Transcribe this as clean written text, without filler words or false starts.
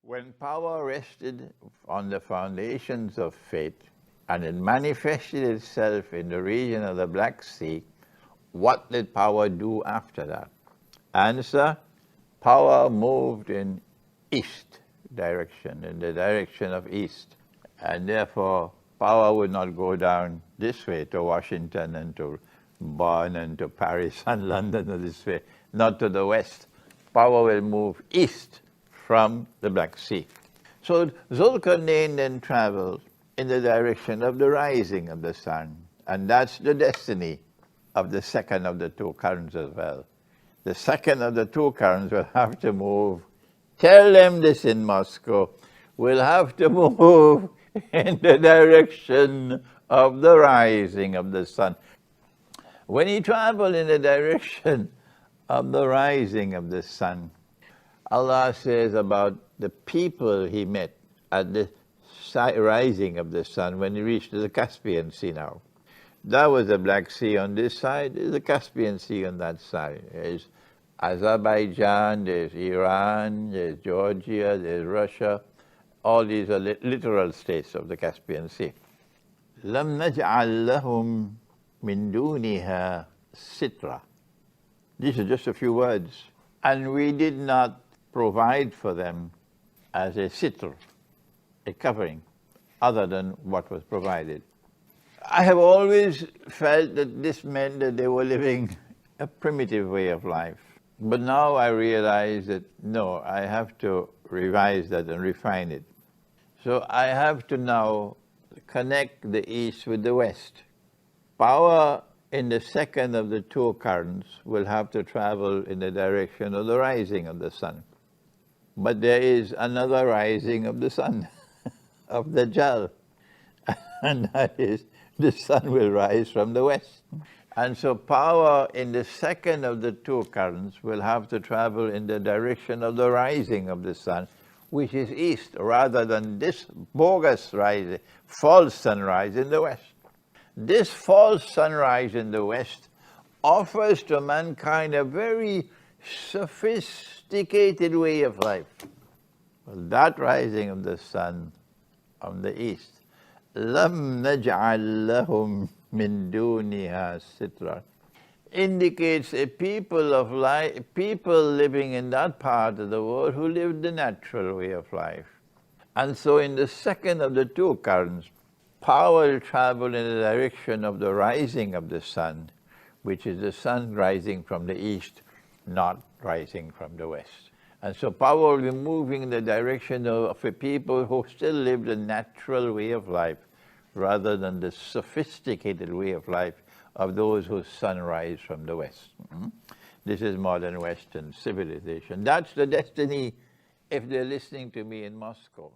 When power rested on the foundations of faith and it manifested itself in the region of the Black Sea, what did power do after that? Answer, power moved in east direction, in the direction of east. And therefore, power would not go down this way to Washington and to Bonn and to Paris and London or this way, not to the west. Power will move east from the Black Sea. So Zulkarnain then traveled in the direction of the rising of the sun, and that's the destiny of the second of the two currents as well. The second of the two currents will have to move, tell them this in Moscow, will have to move in the direction of the rising of the sun. When he traveled in the direction of the rising of the sun, Allah says about the people he met at the rising of the sun when he reached the Caspian Sea now. That was the Black Sea on this side, there's the Caspian Sea on that side. There's Azerbaijan, there's Iran, there's Georgia, there's Russia. All these are littoral states of the Caspian Sea. لَمْ نَجْعَلْ لَهُمْ مِنْ دُونِهَا سِتْرًا. These are just a few words. And we did not provide for them as a sitr, a covering, other than what was provided. I have always felt that this meant that they were living a primitive way of life. But now I realize that no, I have to revise that and refine it. So I have to now connect the east with the west. Power in the second of the two currents will have to travel in the direction of the rising of the sun. But there is another rising of the sun, of Dajjal, and that is the sun will rise from the west. And so power in the second of the two currents will have to travel in the direction of the rising of the sun, which is east, rather than this bogus rising, false sunrise in the west. This false sunrise in the west offers to mankind a very sophisticated way of life. Well, that rising of the sun on the east, لَمْ نَجْعَلْ لَهُمْ مِنْ دُونِهَا سِتْرًا, indicates a people of life, people living in that part of the world who lived the natural way of life. And so in the second of the two currents, power will travel in the direction of the rising of the sun, which is the sun rising from the east, not rising from the west. And so power will be moving in the direction of a people who still live the natural way of life, rather than the sophisticated way of life of those whose sun rise from the west. This is modern Western civilization. That's the destiny if they're listening to me in Moscow.